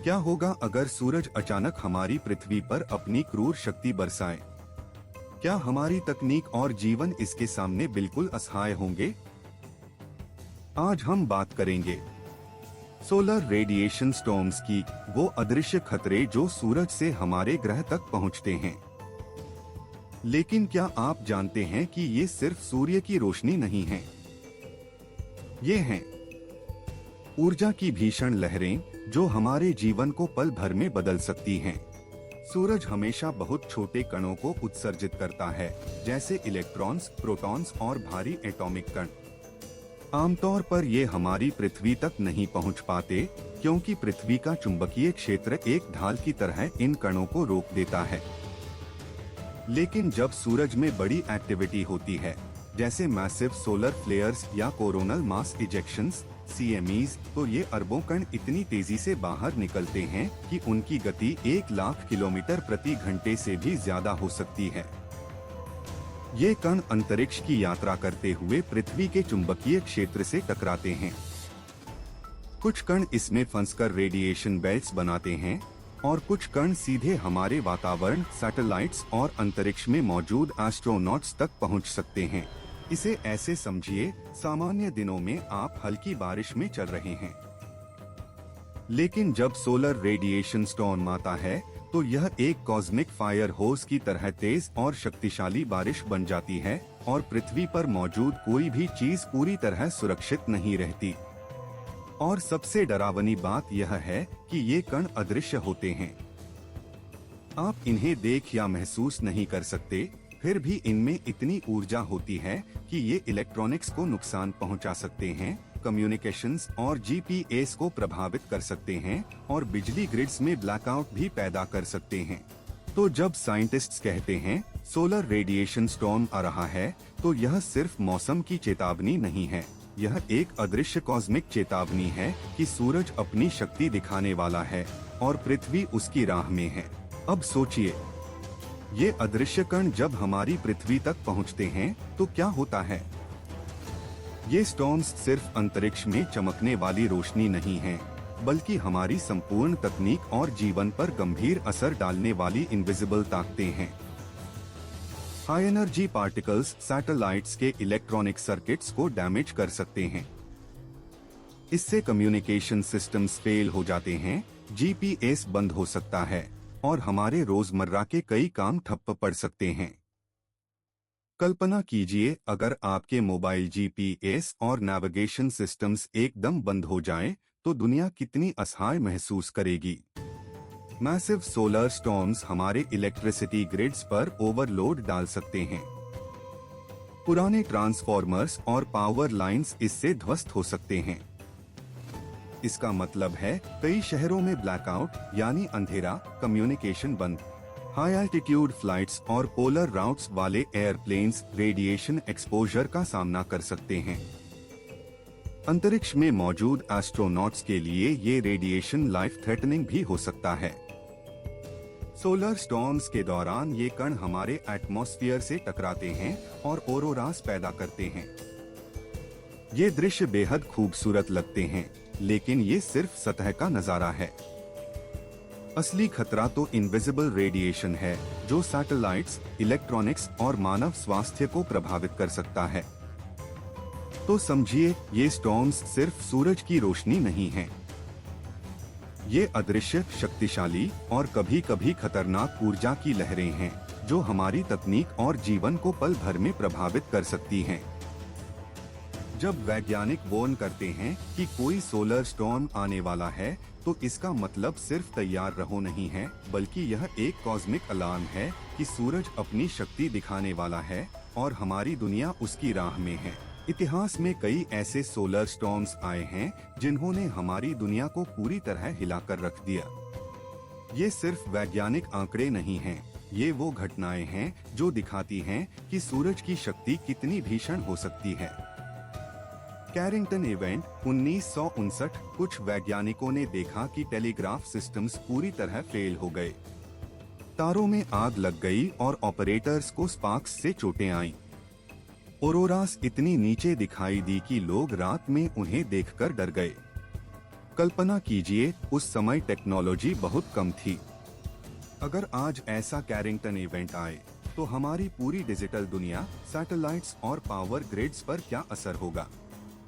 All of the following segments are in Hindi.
क्या होगा अगर सूरज अचानक हमारी पृथ्वी पर अपनी क्रूर शक्ति बरसाए? क्या हमारी तकनीक और जीवन इसके सामने बिल्कुल असहाय होंगे? आज हम बात करेंगे सोलर रेडिएशन स्टॉर्म्स की, वो अदृश्य खतरे जो सूरज से हमारे ग्रह तक पहुंचते हैं। लेकिन क्या आप जानते हैं कि ये सिर्फ सूर्य की रोशनी नहीं है, ये हैं ऊर्जा की भीषण लहरें जो हमारे जीवन को पल भर में बदल सकती हैं। सूरज हमेशा बहुत छोटे कणों को उत्सर्जित करता है, जैसे इलेक्ट्रॉन्स, प्रोटॉन्स और भारी एटॉमिक कण। आमतौर पर ये हमारी पृथ्वी तक नहीं पहुंच पाते, क्योंकि पृथ्वी का चुंबकीय क्षेत्र एक ढाल की तरह इन कणों को रोक देता है। लेकिन जब सूरज में बड़ी एक्टिविटी होती है, जैसे मैसिव सोलर फ्लेयर्स या कोरोनल मास इजेक्शंस (CMEs), तो ये अरबों कण इतनी तेजी से बाहर निकलते हैं कि उनकी गति 1,00,000 किलोमीटर प्रति घंटे से भी ज्यादा हो सकती है। ये कण अंतरिक्ष की यात्रा करते हुए पृथ्वी के चुंबकीय क्षेत्र से टकराते हैं। कुछ कण इसमें फंसकर रेडिएशन बेल्ट्स बनाते हैं और कुछ कण सीधे हमारे वातावरण, सैटेलाइट्स और अंतरिक्ष में मौजूद एस्ट्रोनॉट्स तक पहुंच सकते हैं। इसे ऐसे समझिए, सामान्य दिनों में आप हल्की बारिश में चल रहे हैं, लेकिन जब सोलर रेडिएशन स्टॉर्म आता है तो यह एक कॉस्मिक फायर होस की तरह तेज और शक्तिशाली बारिश बन जाती है और पृथ्वी पर मौजूद कोई भी चीज पूरी तरह सुरक्षित नहीं रहती। और सबसे डरावनी बात यह है कि ये कण अदृश्य होते हैं। आप इन्हें देख या महसूस नहीं कर सकते, फिर भी इनमें इतनी ऊर्जा होती है कि ये इलेक्ट्रॉनिक्स को नुकसान पहुंचा सकते हैं, कम्युनिकेशंस और GPS को प्रभावित कर सकते हैं और बिजली ग्रिड्स में ब्लैकआउट भी पैदा कर सकते हैं। तो जब साइंटिस्ट्स कहते हैं सोलर रेडिएशन स्टॉर्म आ रहा है, तो यह सिर्फ मौसम की चेतावनी नहीं है, यह एक अदृश्य कॉस्मिक चेतावनी है कि सूरज अपनी शक्ति दिखाने वाला है और पृथ्वी उसकी राह में है। अब सोचिए, ये अदृश्य कण जब हमारी पृथ्वी तक पहुंचते हैं तो क्या होता है? ये स्टॉर्म्स सिर्फ अंतरिक्ष में चमकने वाली रोशनी नहीं है, बल्कि हमारी संपूर्ण तकनीक और जीवन पर गंभीर असर डालने वाली इनविजिबल ताकतें हैं। हाई एनर्जी पार्टिकल्स सैटेलाइट्स के इलेक्ट्रॉनिक सर्किट्स को डैमेज कर सकते हैं। इससे कम्युनिकेशन सिस्टम्स फेल हो जाते हैं, GPS बंद हो सकता है और हमारे रोजमर्रा के कई काम ठप्प पड़ सकते हैं। कल्पना कीजिए, अगर आपके मोबाइल GPS और नेविगेशन सिस्टम्स एकदम बंद हो जाएं, तो दुनिया कितनी असहाय महसूस करेगी। मैसिव सोलर स्टॉर्म्स हमारे इलेक्ट्रिसिटी ग्रिड्स पर ओवरलोड डाल सकते हैं। पुराने ट्रांसफॉर्मर्स और पावर लाइंस इससे ध्वस्त हो सकते हैं। इसका मतलब है कई शहरों में ब्लैकआउट यानी अंधेरा, कम्युनिकेशन बंद। हाई एल्टीट्यूड फ्लाइट्स और पोलर राउट्स वाले एयरप्लेन्स रेडिएशन एक्सपोजर का सामना कर सकते हैं। अंतरिक्ष में मौजूद एस्ट्रोनॉट्स के लिए ये रेडिएशन लाइफ थ्रेटनिंग भी हो सकता है। सोलर स्टॉर्म्स के दौरान ये कण हमारे एटमॉस्फेयर से टकराते हैं और ऑरोरास पैदा करते हैं। ये दृश्य बेहद खूबसूरत लगते हैं, लेकिन ये सिर्फ सतह का नजारा है। असली खतरा तो इनविजिबल रेडिएशन है, जो सैटेलाइट्स, इलेक्ट्रॉनिक्स और मानव स्वास्थ्य को प्रभावित कर सकता है। तो समझिए, ये स्टॉर्म्स सिर्फ सूरज की रोशनी नहीं है, ये अदृश्य, शक्तिशाली और कभी कभी खतरनाक ऊर्जा की लहरें हैं, जो हमारी तकनीक और जीवन को पल भर में प्रभावित कर सकती हैं। जब वैज्ञानिक वार्न करते हैं कि कोई सोलर स्टॉर्म आने वाला है, तो इसका मतलब सिर्फ तैयार रहो नहीं है, बल्कि यह एक कॉस्मिक अलार्म है कि सूरज अपनी शक्ति दिखाने वाला है और हमारी दुनिया उसकी राह में है। इतिहास में कई ऐसे सोलर स्टॉर्म्स आए हैं जिन्होंने हमारी दुनिया को पूरी तरह हिलाकर रख दिया। ये सिर्फ वैज्ञानिक आंकड़े नहीं हैं, ये वो घटनाएं हैं जो दिखाती हैं कि सूरज की शक्ति कितनी भीषण हो सकती है। Carrington event 1959। कुछ वैज्ञानिकों ने देखा कि टेलीग्राफ सिस्टम्स पूरी तरह फेल हो गए। तारों में आग लग गई और ऑपरेटर्स को स्पार्क्स से चोटें आईं। ऑरोरास इतनी नीचे दिखाई दी कि लोग रात में उन्हें देखकर डर गए। कल्पना कीजिए, उस समय टेक्नोलॉजी बहुत कम थी। अगर आज ऐसा कैरिंगटन इवेंट आए, तो हमारी पूरी डिजिटल दुनिया, सैटेलाइट्स और पावर ग्रिड्स पर क्या असर होगा।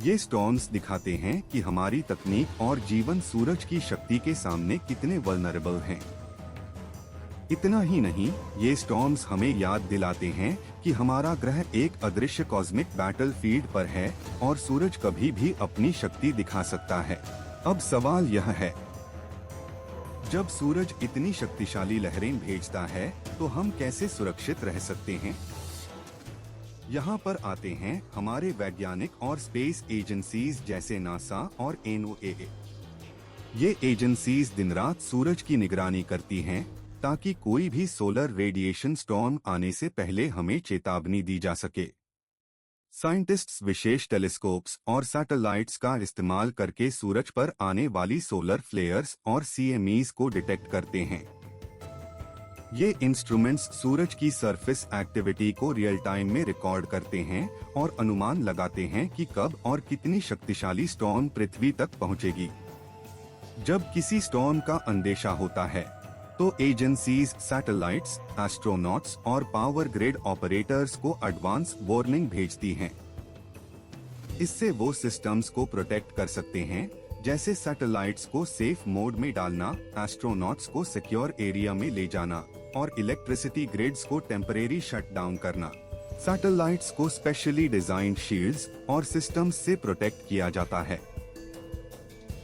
ये स्टॉर्म्स दिखाते हैं कि हमारी तकनीक और जीवन सूरज की शक्ति के सामने कितने वल्नरेबल हैं। इतना ही नहीं, ये स्टॉर्म्स हमें याद दिलाते हैं कि हमारा ग्रह एक अदृश्य कॉस्मिक बैटलफील्ड पर है और सूरज कभी भी अपनी शक्ति दिखा सकता है। अब सवाल यह है, जब सूरज इतनी शक्तिशाली लहरें भेजता है, तो हम कैसे सुरक्षित रह सकते हैं? यहाँ पर आते हैं हमारे वैज्ञानिक और स्पेस एजेंसीज जैसे नासा और एनओएए। ये एजेंसीज दिन रात सूरज की निगरानी करती हैं, ताकि कोई भी सोलर रेडिएशन स्टॉर्म आने से पहले हमें चेतावनी दी जा सके। साइंटिस्ट्स विशेष टेलीस्कोप्स और सैटेलाइट्स का इस्तेमाल करके सूरज पर आने वाली सोलर फ्लेयर्स और सीएमईज को डिटेक्ट करते हैं। ये इंस्ट्रूमेंट्स सूरज की सरफेस एक्टिविटी को रियल टाइम में रिकॉर्ड करते हैं और अनुमान लगाते हैं कि कब और कितनी शक्तिशाली स्टॉर्म पृथ्वी तक पहुंचेगी। जब किसी स्टॉर्म का अंदेशा होता है, तो एजेंसीज सैटेलाइट्स, एस्ट्रोनॉट्स और पावर ग्रिड ऑपरेटर्स को एडवांस वार्निंग भेजती हैं। इससे वो सिस्टम्स को प्रोटेक्ट कर सकते हैं, जैसे सैटेलाइट्स को सेफ मोड में डालना, एस्ट्रोनॉट्स को सिक्योर एरिया में ले जाना और इलेक्ट्रिसिटी ग्रिड्स को टेम्परेरी शट डाउन करना। सैटेलाइट्स को स्पेशली डिजाइन्ड शील्ड्स और सिस्टम्स से प्रोटेक्ट किया जाता है।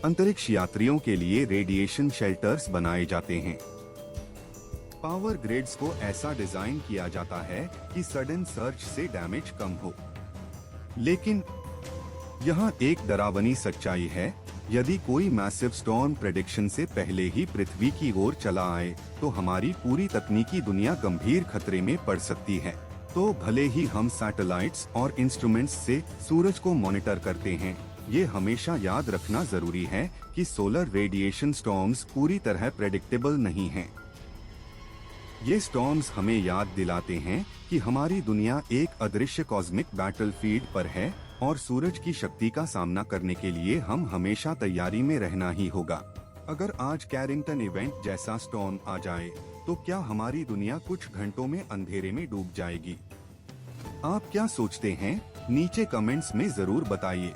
अंतरिक्ष यात्रियों के लिए रेडिएशन शेल्टर्स बनाए जाते हैं। पावर ग्रिड्स को ऐसा डिजाइन किया जाता है कि सडन सर्ज से डैमेज कम हो। लेकिन यहाँ एक डरावनी सच्चाई है, यदि कोई मैसिव स्टॉर्म प्रेडिक्शन से पहले ही पृथ्वी की ओर चला आए, तो हमारी पूरी तकनीकी दुनिया गंभीर खतरे में पड़ सकती है। तो भले ही हम सैटेलाइट्स और इंस्ट्रूमेंट्स से सूरज को मॉनिटर करते हैं, ये हमेशा याद रखना जरूरी है कि सोलर रेडिएशन स्टॉर्म्स पूरी तरह प्रेडिक्टेबल नहीं हैं। ये स्टॉर्म्स हमें याद दिलाते हैं कि हमारी दुनिया एक अदृश्य कॉस्मिक बैटलफील्ड पर है और सूरज की शक्ति का सामना करने के लिए हम हमेशा तैयारी में रहना ही होगा। अगर आज कैरिंगटन इवेंट जैसा स्टॉर्म आ जाए, तो क्या हमारी दुनिया कुछ घंटों में अंधेरे में डूब जाएगी? आप क्या सोचते हैं? नीचे कमेंट्स में जरूर बताइए।